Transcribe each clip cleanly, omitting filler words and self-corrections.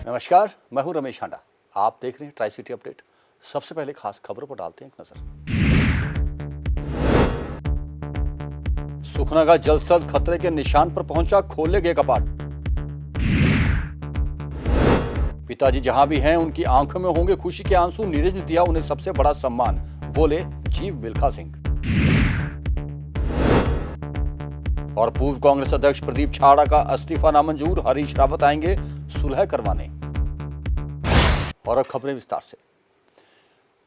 नमस्कार, मैं हूं रमेश हांडा। आप देख रहे हैं ट्राई सिटी अपडेट। सबसे पहले खास खबरों पर डालते हैं एक नजर। सुखना का जलस्तर खतरे के निशान पर पहुंचा, खोले गए कपाट। पिताजी जहां भी हैं उनकी आंखों में होंगे खुशी के आंसू। नीरज ने दिया उन्हें सबसे बड़ा सम्मान, बोले जीव मिल्खा सिंह। और पूर्व कांग्रेस अध्यक्ष प्रदीप छाड़ा का इस्तीफा नामंजूर, हरीश रावत आएंगे सुलह करवाने। और अब खबरें विस्तार से।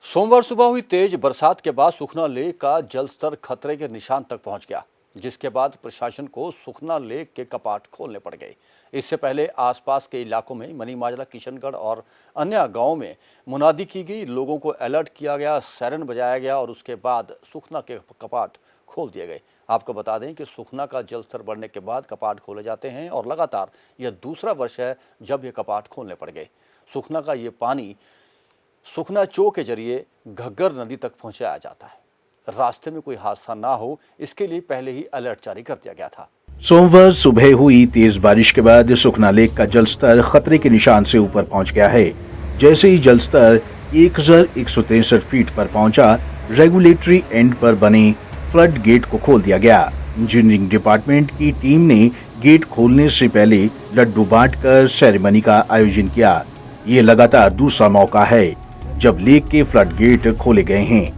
सोमवार सुबह हुई तेज बरसात के बाद सुखना लेक का जलस्तर खतरे के निशान तक पहुंच गया, जिसके बाद प्रशासन को सुखना लेक के कपाट खोलने पड़ गए। इससे पहले आसपास के इलाकों में मनी माजरा, किशनगढ़ और अन्य गांवों में मुनादी की गई, लोगों को अलर्ट किया गया, सायरन बजाया गया और उसके बाद सुखना के कपाट खोल दिए गए। आपको बता दें कि सुखना का जलस्तर बढ़ने के बाद कपाट खोले जाते हैं और लगातार यह दूसरा वर्ष है जब ये कपाट खोलने पड़ गए। सुखना का ये पानी सुखना चो के जरिए घग्गर नदी तक पहुंचाया जाता है। रास्ते में कोई हादसा ना हो इसके लिए पहले ही अलर्ट जारी कर दिया गया था। सोमवार सुबह हुई तेज बारिश के बाद सुखना लेक का जलस्तर खतरे के निशान से ऊपर पहुंच गया है। जैसे ही जलस्तर 1163 फीट पर पहुंचा, रेगुलेटरी एंड पर बने फ्लड गेट को खोल दिया गया। इंजीनियरिंग डिपार्टमेंट की टीम ने गेट खोलने से पहले लड्डू बांटकर सेरेमनी का आयोजन किया। ये लगातार दूसरा मौका है जब लेक के फ्लड गेट खोले गए हैं।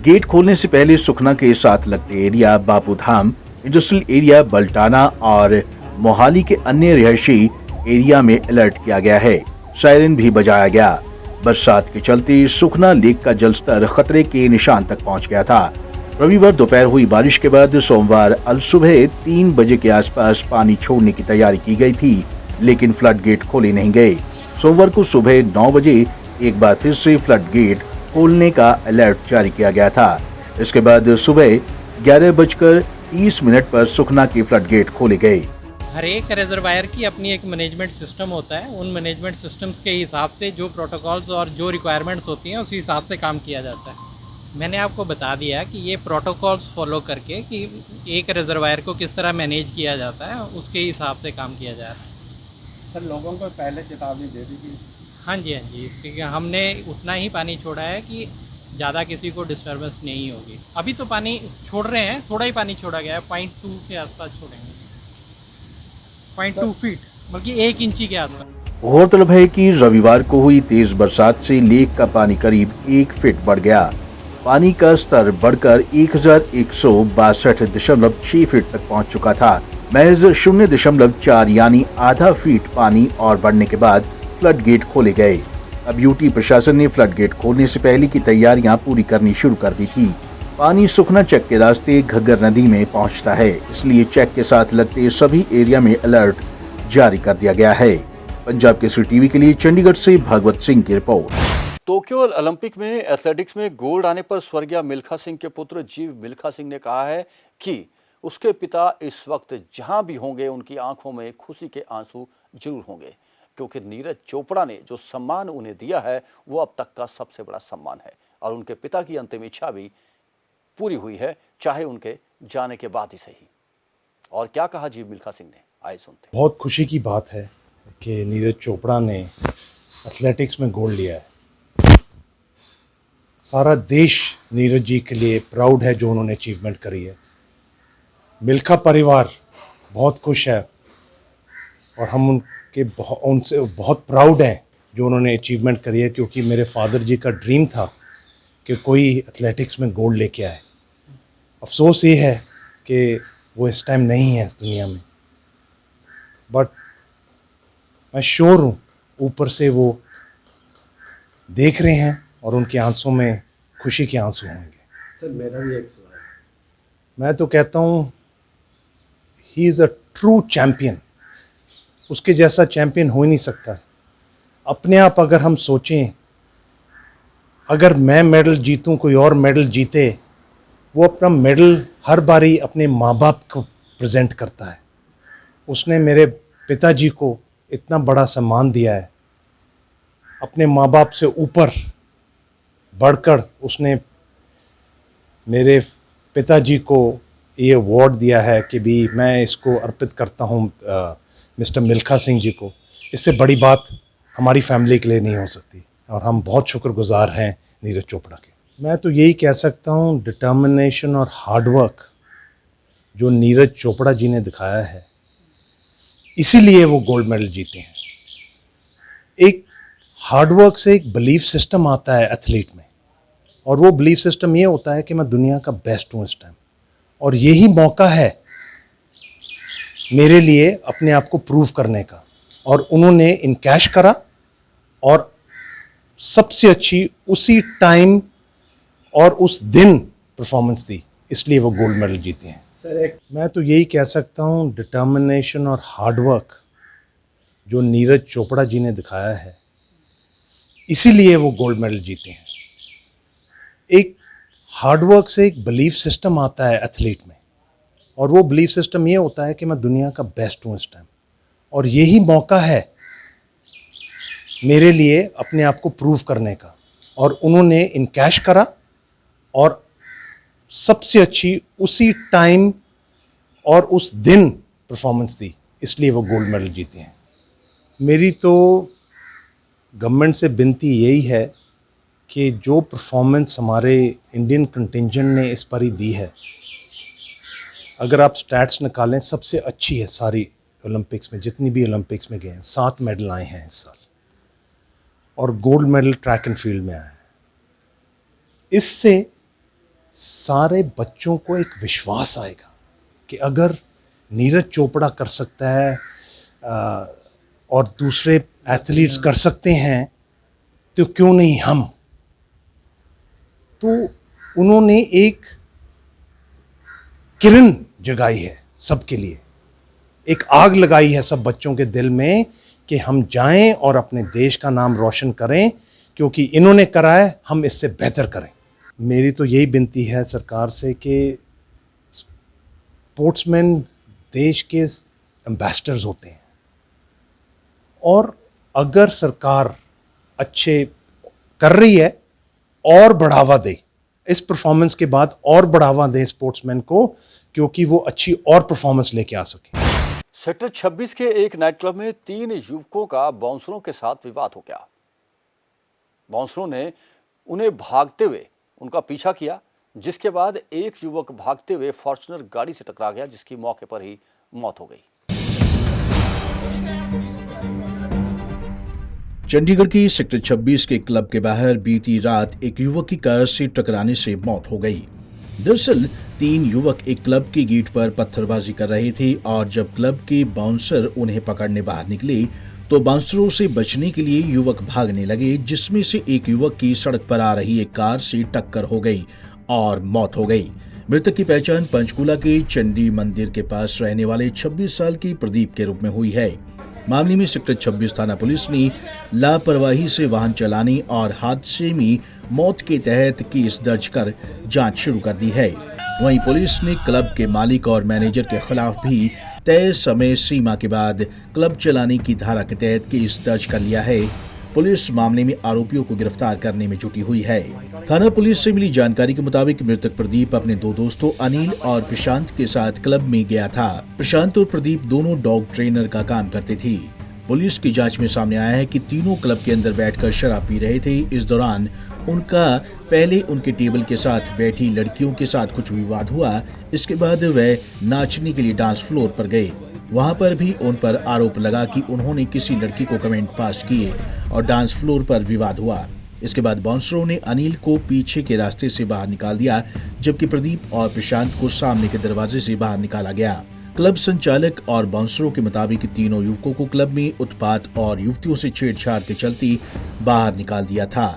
गेट खोलने से पहले सुखना के साथ लगते area Bapu Dham, industrial area Baltana और मोहाली के अन्य रिहायशी एरिया में अलर्ट किया गया है। सायरन भी बजाया गया। बरसात के चलते सुखना लेक का जलस्तर खतरे के निशान तक पहुंच गया था। रविवार दोपहर हुई बारिश के बाद सोमवार अलसुबह 3 बजे के आसपास पानी छोड़ने की तैयारी की गई थी, लेकिन फ्लड गेट खोले नहीं गए। सोमवार को सुबह 9 बजे एक बार फिर से फ्लड गेट खोलने का अलर्ट जारी किया गया था। इसके बाद सुबह 11:30 पर सुखना के फ्लड गेट खोले गए। हर एक रिजर्वायर की अपनी एक मैनेजमेंट सिस्टम होता है। उन मैनेजमेंट सिस्टम्स के हिसाब से जो प्रोटोकॉल्स और जो रिक्वायरमेंट्स होती हैं उसी हिसाब से काम किया जाता है। मैंने आपको बता दिया कि ये प्रोटोकॉल्स फॉलो करके कि एक रिजर्वायर को किस तरह मैनेज किया जाता है, उसके हिसाब से काम किया जा रहा है। सर, लोगों को पहले चेतावनी दे दी थी? हाँ जी, इसके हमने उतना ही पानी छोड़ा है कि ज़्यादा किसी को डिस्टर्बेंस नहीं होगी। अभी तो पानी छोड़ रहे हैं, थोड़ा ही पानी छोड़ा गया है, 0.2 के आसपास छोड़ेंगे, 0.2 फीट, बल्कि 1 इंची के आसपास। गौरतलब है कि रविवार को हुई तेज बरसात से लेक का पानी करीब 1 फीट बढ़ गया। पानी का स्तर बढ़कर 1162.6 फीट तक पहुंच चुका था। महज 0.4 यानी आधा फीट पानी और बढ़ने के बाद फ्लड गेट खोले गए। अब यूटी प्रशासन ने फ्लड गेट खोलने से पहले की तैयारियां पूरी करनी शुरू कर दी थी। पानी सुखना चेक के रास्ते घग्गर नदी में पहुंचता है, इसलिए चेक के साथ लगते सभी एरिया में अलर्ट जारी कर दिया गया है। पंजाब केसरी टीवी के लिए चंडीगढ़ से भागवत सिंह की रिपोर्ट। टोक्यो ओलंपिक में एथलेटिक्स में गोल्ड आने पर स्वर्गीय मिल्खा सिंह के पुत्र जीव मिल्खा सिंह ने कहा है कि उसके पिता इस वक्त जहां भी होंगे उनकी आंखों में खुशी के आंसू जरूर होंगे, क्योंकि नीरज चोपड़ा ने जो सम्मान उन्हें दिया है वो अब तक का सबसे बड़ा सम्मान है और उनके पिता की अंतिम इच्छा भी पूरी हुई है, चाहे उनके जाने के बाद ही सही। और क्या कहा जीव मिल्खा सिंह ने, आइए सुनते। बहुत खुशी की बात है कि नीरज चोपड़ा ने एथलेटिक्स में गोल्ड लिया है। सारा देश नीरज जी के लिए प्राउड है जो उन्होंने अचीवमेंट करी है। मिल्खा परिवार बहुत खुश है और हम उनसे बहुत प्राउड हैं जो उन्होंने अचीवमेंट करी है, क्योंकि मेरे फादर जी का ड्रीम था कि कोई एथलेटिक्स में गोल्ड लेके आए। अफसोस ये है कि वो इस टाइम नहीं है इस दुनिया में, बट मैं श्योर हूँ ऊपर से वो देख रहे हैं और उनके आंसू में खुशी के आंसू होंगे। सर, मेरा भी एक सवाल है। मैं तो कहता हूँ he is a true champion. उसके जैसा चैम्पियन हो ही नहीं सकता। अपने आप अगर हम सोचें, अगर मैं मेडल जीतूं, कोई और मेडल जीते, वो अपना मेडल हर बारी अपने माँ बाप को प्रेजेंट करता है। उसने मेरे पिताजी को इतना बड़ा सम्मान दिया है, अपने माँ बाप से ऊपर बढ़कर उसने मेरे पिताजी को ये अवार्ड दिया है कि भी मैं इसको अर्पित करता हूँ मिस्टर मिल्खा सिंह जी को। इससे बड़ी बात हमारी फैमिली के लिए नहीं हो सकती, और हम बहुत शुक्रगुजार हैं नीरज चोपड़ा के। मैं तो यही कह सकता हूँ, डिटर्मिनेशन और हार्डवर्क जो नीरज चोपड़ा जी ने दिखाया है, इसीलिए वो गोल्ड मेडल जीते हैं। एक हार्डवर्क से एक बिलीफ सिस्टम आता है एथलीट में, और वो बिलीफ सिस्टम ये होता है कि मैं दुनिया का बेस्ट हूँ इस टाइम, और यही मौका है मेरे लिए अपने आप को प्रूव करने का। और उन्होंने इनकैश करा और सबसे अच्छी उसी टाइम और उस दिन परफॉर्मेंस दी, इसलिए वो गोल्ड मेडल जीते हैं। सर एक मैं तो यही कह सकता हूँ, डिटर्मिनेशन और हार्डवर्क जो नीरज चोपड़ा जी ने दिखाया है, इसीलिए वो गोल्ड मेडल जीते हैं। एक हार्डवर्क से एक बिलीफ सिस्टम आता है एथलीट में, और वो बिलीफ सिस्टम ये होता है कि मैं दुनिया का बेस्ट हूँ इस टाइम, और यही मौका है मेरे लिए अपने आप को प्रूव करने का। और उन्होंने इनकैश करा और सबसे अच्छी उसी टाइम और उस दिन परफॉर्मेंस दी, इसलिए वो गोल्ड मेडल जीते हैं। मेरी तो गवर्नमेंट से विनती यही है कि जो परफॉर्मेंस हमारे इंडियन कंटिंजेंट ने इस बारी दी है, अगर आप स्टैट्स निकालें, सबसे अच्छी है सारी ओलंपिक्स में, जितनी भी ओलंपिक्स में गए हैं। 7 मेडल आए हैं इस साल, और gold medal track and field में आया है। इससे सारे बच्चों को एक विश्वास आएगा कि अगर नीरज चोपड़ा कर सकता है और दूसरे एथलीट्स कर सकते हैं, तो क्यों नहीं हम। तो उन्होंने एक किरण जगाई है सबके लिए, एक आग लगाई है सब बच्चों के दिल में कि हम जाएं और अपने देश का नाम रोशन करें, क्योंकि इन्होंने करा है, हम इससे बेहतर करें। मेरी तो यही विनती है सरकार से कि स्पोर्ट्समैन देश के एम्बेसडर्स होते हैं, और अगर सरकार अच्छे कर रही है और बढ़ावा दे, इस परफॉर्मेंस के बाद और बढ़ावा दे स्पोर्ट्समैन को, क्योंकि वो अच्छी और परफॉर्मेंस लेके आ सके। सेक्टर 26 के एक नाइट क्लब में 3 युवकों का बाउंसरों के साथ विवाद हो गया। बाउंसरों ने उन्हें भागते हुए उनका पीछा किया, जिसके बाद एक युवक भागते हुए फॉर्च्यूनर गाड़ी से टकरा गया, जिसकी मौके पर ही मौत हो गई। चंडीगढ़ की सेक्टर 26 के क्लब के बाहर बीती रात एक युवक की कार से टकराने से मौत हो गई। दरअसल 3 युवक एक क्लब की गेट पर पत्थरबाजी कर रहे थे, और जब क्लब के बाउंसर उन्हें पकड़ने बाहर निकले तो बाउंसरों से बचने के लिए युवक भागने लगे, जिसमें से एक युवक की सड़क पर आ रही एक कार से टक्कर हो गई और मौत हो गई। मृतक की पहचान पंचकूला के चंडी मंदिर के पास रहने वाले 26 साल की प्रदीप के रूप में हुई है। मामले में सेक्टर 26 थाना पुलिस ने लापरवाही से वाहन चलाने और हादसे में मौत के तहत केस दर्ज कर जांच शुरू कर दी है। वहीं पुलिस ने क्लब के मालिक और मैनेजर के खिलाफ भी तय समय सीमा के बाद क्लब चलाने की धारा के तहत केस दर्ज कर लिया है। पुलिस मामले में आरोपियों को गिरफ्तार करने में जुटी हुई है। थाना पुलिस से मिली जानकारी के मुताबिक मृतक प्रदीप अपने 2 दोस्तों अनिल और प्रशांत के साथ क्लब में गया था। प्रशांत और प्रदीप दोनों डॉग ट्रेनर का काम करते थे। पुलिस की जांच में सामने आया है कि तीनों क्लब के अंदर बैठकर शराब पी रहे थे। इस दौरान उनका पहले उनके टेबल के साथ बैठी लड़कियों के साथ कुछ विवाद हुआ। इसके बाद वह नाचने के लिए डांस फ्लोर पर गए। वहां पर भी उन पर आरोप लगा कि उन्होंने किसी लड़की को कमेंट पास किए और डांस फ्लोर पर विवाद हुआ। इसके बाद बाउंसरों ने अनिल को पीछे के रास्ते से बाहर निकाल दिया, जबकि प्रदीप और प्रशांत को सामने के दरवाजे से बाहर निकाला गया। क्लब संचालक और बाउंसरों के मुताबिक तीनों युवकों को क्लब में उत्पात और युवतियों से छेड़छाड़ के चलते बाहर निकाल दिया था।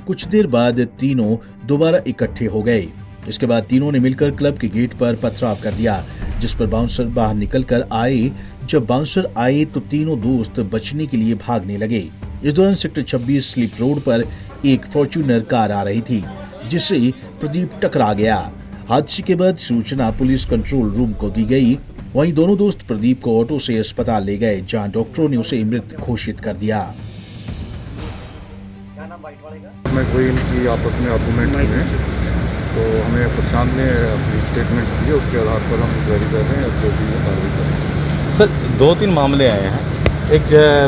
कुछ देर बाद तीनों दोबारा इकट्ठे हो गए। इसके बाद तीनों ने मिलकर क्लब के गेट पर पथराव कर दिया, जिस पर बाउंसर बाहर निकलकर आए। जब बाउंसर आए तो तीनों दोस्त बचने के लिए भागने लगे। इस दौरान सेक्टर 26 स्लिप रोड पर एक फॉर्च्यूनर कार आ रही थी, जिससे प्रदीप टकरा गया। हादसे के बाद सूचना पुलिस कंट्रोल रूम को दी गई। वहीं दोनों दोस्त प्रदीप को ऑटो से अस्पताल ले गए, जहां डॉक्टरों ने उसे मृत घोषित कर दिया। में कोई इनकी आपस में आर्गूमेंट हुए, तो हमें प्रशांत ने अपनी स्टेटमेंट दी, उसके आधार पर हम इंक्वायरी कर रहे हैं, जो भी कार्रवाई कर रहे हैं। सर 2-3 मामले आए हैं एक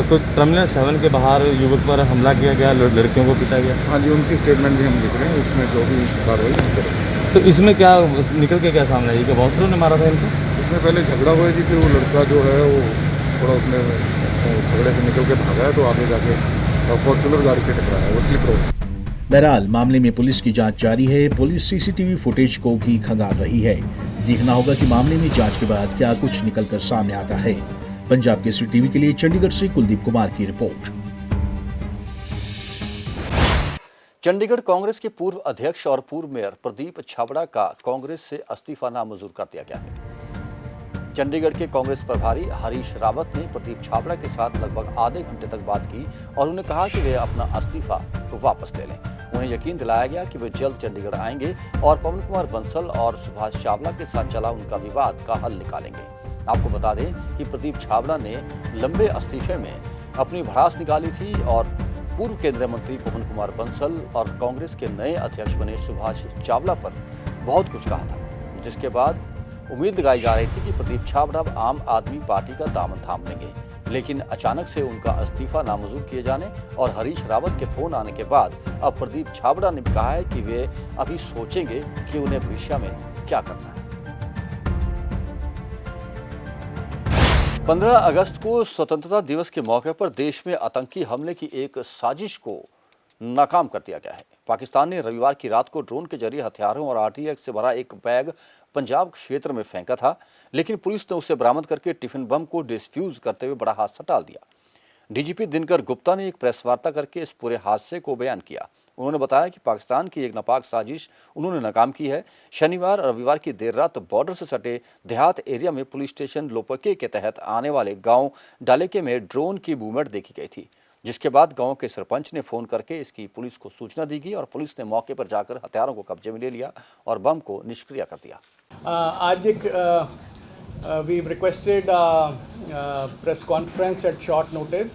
कुछ टर्मिनल 7 के बाहर युवक पर हमला किया गया, लड़कियों को पीटा गया। हाँ जी, उनकी स्टेटमेंट भी हम लिख रहे हैं, उसमें जो भी कार्रवाई हम करेंगे। तो इसमें क्या निकल के क्या सामने आई कि बाउंसरों ने मारा था इनको? इसमें पहले झगड़ा हुआ जी, फिर वो लड़का जो है वो थोड़ा उसमें झगड़े से निकल के भागा है, तो आगे जाके फॉर्चूनर गाड़ी से टकराया है, वो स्लिप हो। बहरहाल मामले में पुलिस की जांच जारी है। पुलिस सीसीटीवी फुटेज को भी खंगाल रही है। देखना होगा कि मामले में जांच के बाद क्या कुछ निकलकर सामने आता है। पंजाब केसरी टीवी के लिए चंडीगढ़ से कुलदीप कुमार की रिपोर्ट। चंडीगढ़ कांग्रेस के पूर्व अध्यक्ष और पूर्व मेयर प्रदीप छाबड़ा का कांग्रेस से इस्तीफा नामंजूर कर दिया गया है। चंडीगढ़ के कांग्रेस प्रभारी हरीश रावत ने प्रदीप छाबड़ा के साथ लगभग आधे घंटे तक बात की और उन्हें कहा कि वे अपना इस्तीफा वापस ले लें। उन्हें यकीन दिलाया गया कि वे जल्द चंडीगढ़ आएंगे और पवन कुमार बंसल और सुभाष चावला के साथ चला उनका विवाद का हल निकालेंगे। आपको बता दें कि प्रदीप छाबड़ा ने लंबे इस्तीफे में अपनी भड़ास निकाली थी और पूर्व केंद्रीय मंत्री पवन कुमार बंसल और कांग्रेस के नए अध्यक्ष बने सुभाष चावला पर बहुत कुछ कहा था, जिसके बाद उम्मीद लगाई जा रही थी कि प्रदीप छाबड़ा आम आदमी पार्टी का दामन थाम लेंगे। लेकिन अचानक से उनका इस्तीफा नामंजूर किए जाने और हरीश रावत के फोन आने के बाद अब प्रदीप छाबड़ा ने कहा है कि वे अभी सोचेंगे कि उन्हें भविष्य में क्या करना है। 15 अगस्त को स्वतंत्रता दिवस के मौके पर देश में आतंकी हमले की एक साजिश को नाकाम कर दिया गया है। पाकिस्तान ने रविवार की रात को ड्रोन के जरिए हथियारों और आरटीएक्स से भरा एक बैग पंजाब क्षेत्र में फेंका था, लेकिन पुलिस ने उसे बरामद करके टिफिन बम को डिस्फ्यूज करते हुए बड़ा हादसा टाल दिया। डीजीपी दिनकर गुप्ता ने एक प्रेस वार्ता करके इस पूरे हादसे को बयान किया। उन्होंने बताया कि पाकिस्तान की एक नापाक साजिश उन्होंने नाकाम की है। शनिवार और रविवार की देर रात बॉर्डर से सटे देहात एरिया में पुलिस स्टेशन लोपके के तहत आने वाले गांव डालेके में ड्रोन की मूवमेंट देखी गई थी, जिसके बाद गांव के सरपंच ने फोन करके इसकी पुलिस को सूचना दी गई और पुलिस ने मौके पर जाकर हथियारों को कब्जे में ले लिया और बम को निष्क्रिय कर दिया। आज एक we've requested press conference at short notice.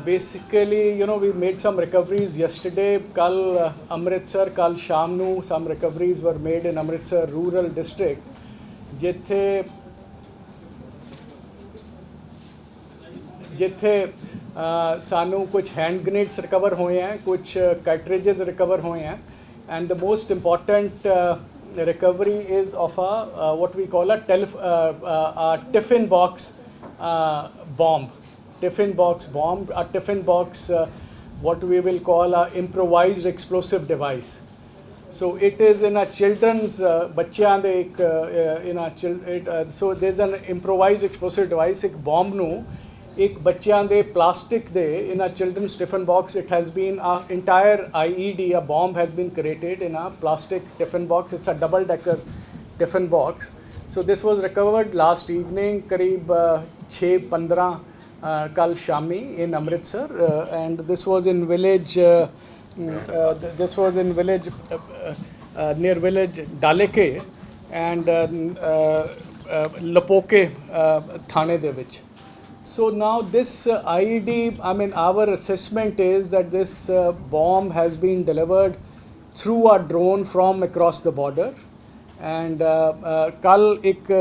Basically, you know, we made some recoveries yesterday. Kal Amritsar, kal Sham nu some recoveries were made in Amritsar rural district, जिथे सानू कुछ हैंड ग्रेनेड्स रिकवर हुए हैं, कुछ कैट्रिजेस recover हुए हैं, and the most important recovery is of a what we call a tiffin box bomb. Tiffin box bomb, a tiffin box, what we will call a improvised explosive device. So it is in a children's बच्चियां दे एक in a so there's an improvised explosive device, एक bomb nu एक बच्चियां दे plastic they in a children's tiffin box. It has been a entire IED, a bomb has been created in a plastic tiffin box. It's a double decker tiffin box. So this was recovered last evening करीब 6:15 कल Shami in Amritsar, and this was in village near village Daleke and Lopoke Thane de vich. So now this IED, I mean our assessment is that this bomb has been delivered through a drone from across the border, and kal ek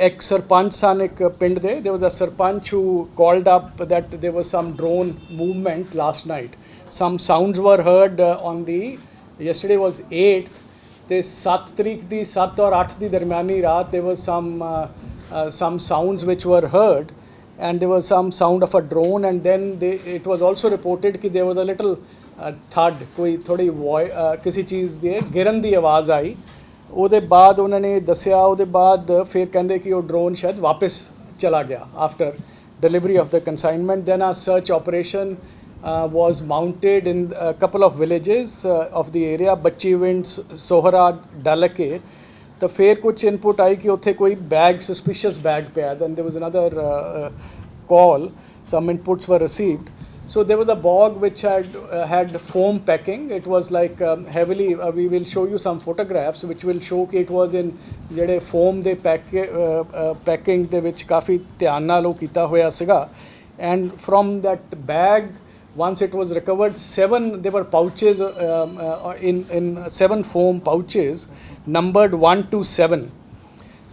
ex sarpanch san ek pind de, there was a sarpanch who called up that there was some drone movement last night. Some sounds were heard on the, yesterday was 8th, this 7 tarik di 7 or 8 di darmiyani raat, there was some sounds which were heard, and there was some sound of a drone, and then it was also reported that there was a little thud, कोई थोड़ी किसी चीज़ दे गिरन दी आवाज़ आई। ਉਹਦੇ बाद उन्होंने दसिया, ਉਹਦੇ बाद फिर कहते कि वो ड्रोन शायद वापस चला गया after delivery of the consignment. Then a search operation was mounted in a couple of villages of the area, बच्ची विंड, सोहरा, डालके. तो फिर कुछ इनपुट आई कि उत्थे कोई बैग, सस्पिशियस बैग पे, then there was another call, some inputs were received. So there was a bog which had foam packing. It was like heavily, we will show you some photographs which will show कि it was in ਜਿਹੜੇ foam ਦੇ packing ਦੇ ਵਿੱਚ ਕਾਫੀ ਧਿਆਨ ਨਾਲ ਉਹ ਕੀਤਾ ਹੋਇਆ ਸੀਗਾ. And from that bag, once it was recovered, there were pouches in 7 foam pouches numbered 1 to 7.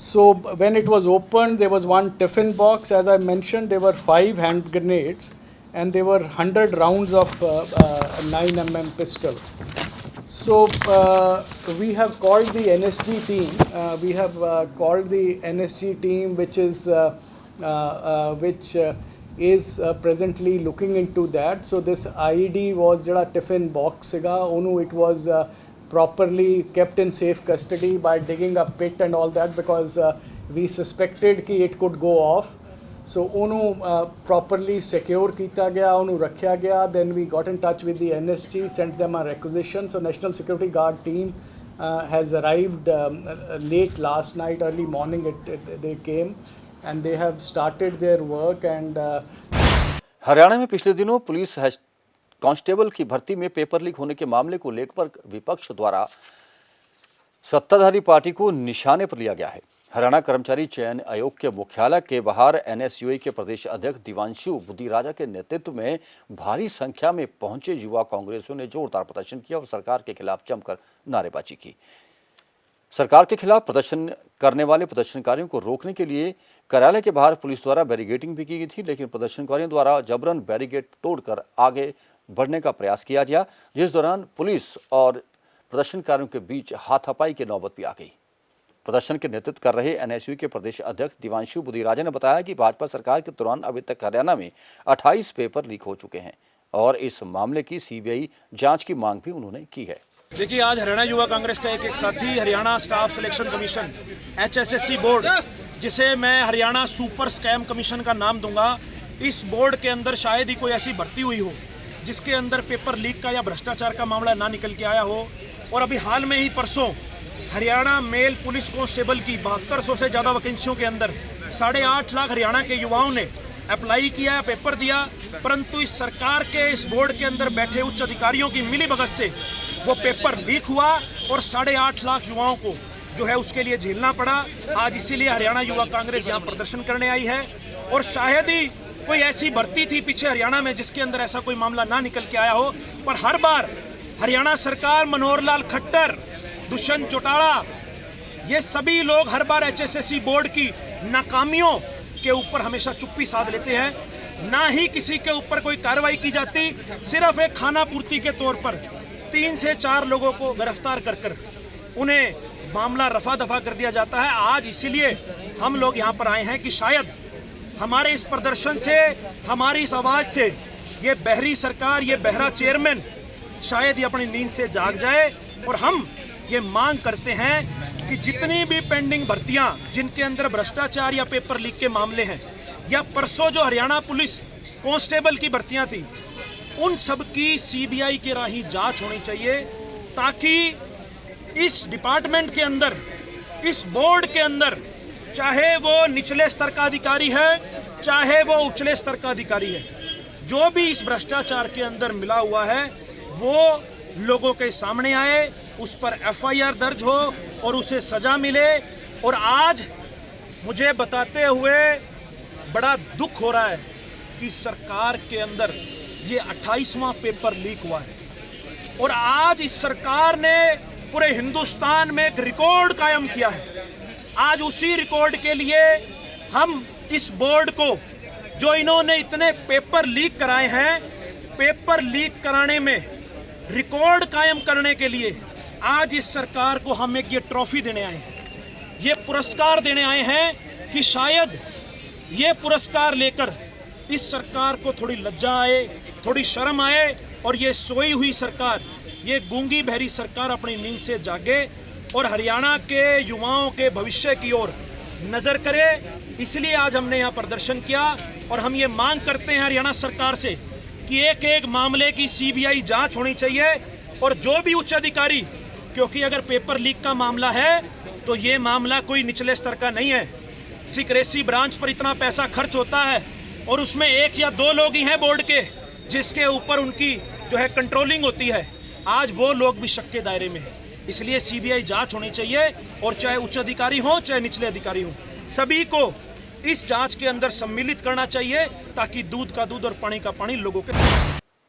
So when it was opened, there was one tiffin box. As I mentioned, there were 5 hand grenades, and there were 100 rounds of 9mm pistol. So we have called the NSG team. We have called the NSG team, which is presently looking into that. So this IED was jada tiffin box siga. Onu it was properly kept in safe custody by digging a pit and all that, because we suspected कि it could go off. So ਉਹਨੂੰ properly secure ਕੀਤਾ ਗਿਆ, ਉਹਨੂੰ ਰੱਖਿਆ ਗਿਆ. Then we got in touch with the NSG, sent them a requisition. So National Security Guard team has arrived late last night, early morning they came, and they have started their work. And Haryana में पिछले दिनों police constable की भर्ती में paper leak होने के मामले को लेकर विपक्ष द्वारा सत्ताधारी पार्टी को निशाने पर लिया गया है। हरियाणा कर्मचारी चयन आयोग के मुख्यालय के बाहर एनएसयूआई के प्रदेश अध्यक्ष दिवांशु बुद्धिराजा के नेतृत्व में भारी संख्या में पहुंचे युवा कांग्रेसियों ने जोरदार प्रदर्शन किया और सरकार के खिलाफ जमकर नारेबाजी की। सरकार के खिलाफ प्रदर्शन करने वाले प्रदर्शनकारियों को रोकने के लिए कार्यालय के बाहर पुलिस द्वारा बैरिकेडिंग भी की गई थी, लेकिन प्रदर्शनकारियों द्वारा जबरन बैरिकेड तोड़कर आगे बढ़ने का प्रयास किया गया, जिस दौरान पुलिस और प्रदर्शनकारियों के बीच हाथापाई की नौबत भी आ गई। प्रदर्शन के नेतृत्व कर रहे एनएसयूआई के प्रदेश अध्यक्ष दिवांशु बुद्धिराजा ने बताया कि भाजपा सरकार के दौरान अभी तक हरियाणा में 28 पेपर लीक हो चुके हैं और इस मामले की सीबीआई जांच की मांग भी उन्होंने की है। देखिए, आज हरियाणा युवा कांग्रेस का एक साथी Haryana staff selection commission HSSC board, जिसे मैं हरियाणा सुपर स्कैम कमीशन का नाम दूंगा, इस बोर्ड के अंदर शायद ही कोई ऐसी भर्ती हुई हो जिसके अंदर पेपर लीक का या भ्रष्टाचार का मामला ना निकल के आया हो। और अभी हाल में ही परसों हरियाणा मेल पुलिस कांस्टेबल की 7200 से ज़्यादा वैकेंसियों के अंदर 8.5 लाख हरियाणा के युवाओं ने अप्लाई किया, पेपर दिया, परंतु इस सरकार के इस बोर्ड के अंदर बैठे उच्च अधिकारियों की मिलीभगत से वो पेपर लीक हुआ और 8.5 लाख युवाओं को जो है उसके लिए झेलना पड़ा। आज इसीलिए हरियाणा युवा कांग्रेस यहाँ प्रदर्शन करने आई है। और शायद ही कोई ऐसी भर्ती थी पीछे हरियाणा में जिसके अंदर ऐसा कोई मामला ना निकल के आया हो, पर हर बार हरियाणा सरकार, मनोहर लाल खट्टर, दुष्यंत चौटाला, ये सभी लोग हर बार HSSC बोर्ड की नाकामियों के ऊपर हमेशा चुप्पी साध लेते हैं। ना ही किसी के ऊपर कोई कार्रवाई की जाती, सिर्फ एक खाना पूर्ति के तौर पर 3 से 4 लोगों को गिरफ्तार कर उन्हें मामला रफा दफा कर दिया जाता है। आज इसीलिए हम लोग यहाँ पर आए हैं कि शायद हमारे इस प्रदर्शन से, हमारी इस आवाज़ से ये बहरी सरकार, ये बहरा चेयरमैन शायद ही अपनी नींद से जाग जाए। और हम ये मांग करते हैं कि जितनी भी पेंडिंग भर्तियां जिनके अंदर भ्रष्टाचार या पेपर लीक के मामले हैं, या परसों जो हरियाणा पुलिस कांस्टेबल की भर्तियां थी, उन सब की सीबीआई के राही जांच होनी चाहिए, ताकि इस डिपार्टमेंट के अंदर, इस बोर्ड के अंदर, चाहे वो निचले स्तर का अधिकारी है, चाहे वो उचले स्तर का अधिकारी है, जो भी इस भ्रष्टाचार के अंदर मिला हुआ है वो लोगों के सामने आए, उस पर FIR दर्ज हो और उसे सजा मिले। और आज मुझे बताते हुए बड़ा दुख हो रहा है कि सरकार के अंदर ये 28वां पेपर लीक हुआ है और आज इस सरकार ने पूरे हिंदुस्तान में एक रिकॉर्ड कायम किया है। आज उसी रिकॉर्ड के लिए हम इस बोर्ड को, जो इन्होंने इतने पेपर लीक कराए हैं, पेपर लीक कराने में रिकॉर्ड कायम करने के लिए आज इस सरकार को हम एक ये ट्रॉफी देने आए हैं, ये पुरस्कार देने आए हैं कि शायद ये पुरस्कार लेकर इस सरकार को थोड़ी लज्जा आए, थोड़ी शर्म आए और ये सोई हुई सरकार, ये गूंगी बहरी सरकार अपनी नींद से जागे और हरियाणा के युवाओं के भविष्य की ओर नज़र करे। इसलिए आज हमने यहाँ प्रदर्शन किया और हम ये मांग करते हैं हरियाणा सरकार से कि एक एक मामले की सीबीआई जांच होनी चाहिए और जो भी उच्च अधिकारी, क्योंकि अगर पेपर लीक का मामला है तो ये मामला कोई निचले स्तर का नहीं है। सिक्रेसी ब्रांच पर इतना पैसा खर्च होता है और उसमें 1 या 2 लोग ही हैं बोर्ड के जिसके ऊपर उनकी जो है कंट्रोलिंग होती है। आज वो लोग भी शक के दायरे में हैं। इसलिए सीबीआई जांच होनी चाहिए और चाहे उच्च अधिकारी हो चाहे निचले अधिकारी हो, सभी को इस जांच के अंदर सम्मिलित करना चाहिए ताकि दूध का दूध और पानी का पानी लोगों के।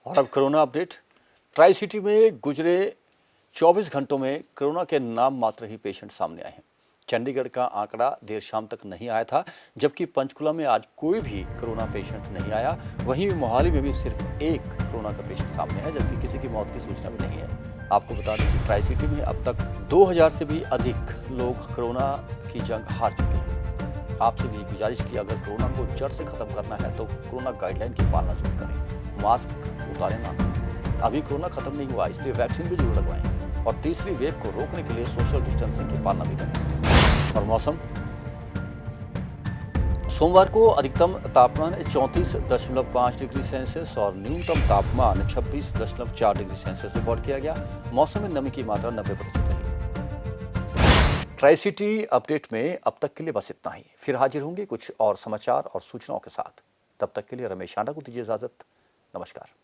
और अब कोरोना अपडेट। ट्राई सिटी में गुजरे 24 घंटों में कोरोना के नाम मात्र ही पेशेंट सामने आए हैं। चंडीगढ़ का आंकड़ा देर शाम तक नहीं आया था, जबकि पंचकुला में आज कोई भी कोरोना पेशेंट नहीं आया। वहीं मोहाली में भी सिर्फ एक कोरोना का पेशेंट सामने है, जबकि किसी की मौत की सूचना भी नहीं है। आपको बता दें कि ट्राई सिटी में अब तक 2000 से भी अधिक लोग कोरोना की जंग हार चुके हैं। आपसे भी गुजारिश की, अगर कोरोना को जड़ से खत्म करना है तो कोरोना गाइडलाइन की पालना जरूर करें, मास्क उतारें ना। अभी कोरोना खत्म नहीं हुआ, इसलिए वैक्सीन भी जरूर लगवाएं और तीसरी वेव को रोकने के लिए सोशल डिस्टेंसिंग की पालना भी करें। और मौसम, सोमवार को अधिकतम तापमान 34.5 डिग्री सेल्सियस और न्यूनतम तापमान 26.4 डिग्री सेल्सियस रिकॉर्ड किया गया। मौसम में नमी की मात्रा 90% रही। ट्राई सिटी अपडेट में अब तक के लिए बस इतना ही। फिर हाजिर होंगे कुछ और समाचार और सूचनाओं के साथ। तब तक के लिए रमेश आंडा को दीजिए इजाजत। नमस्कार।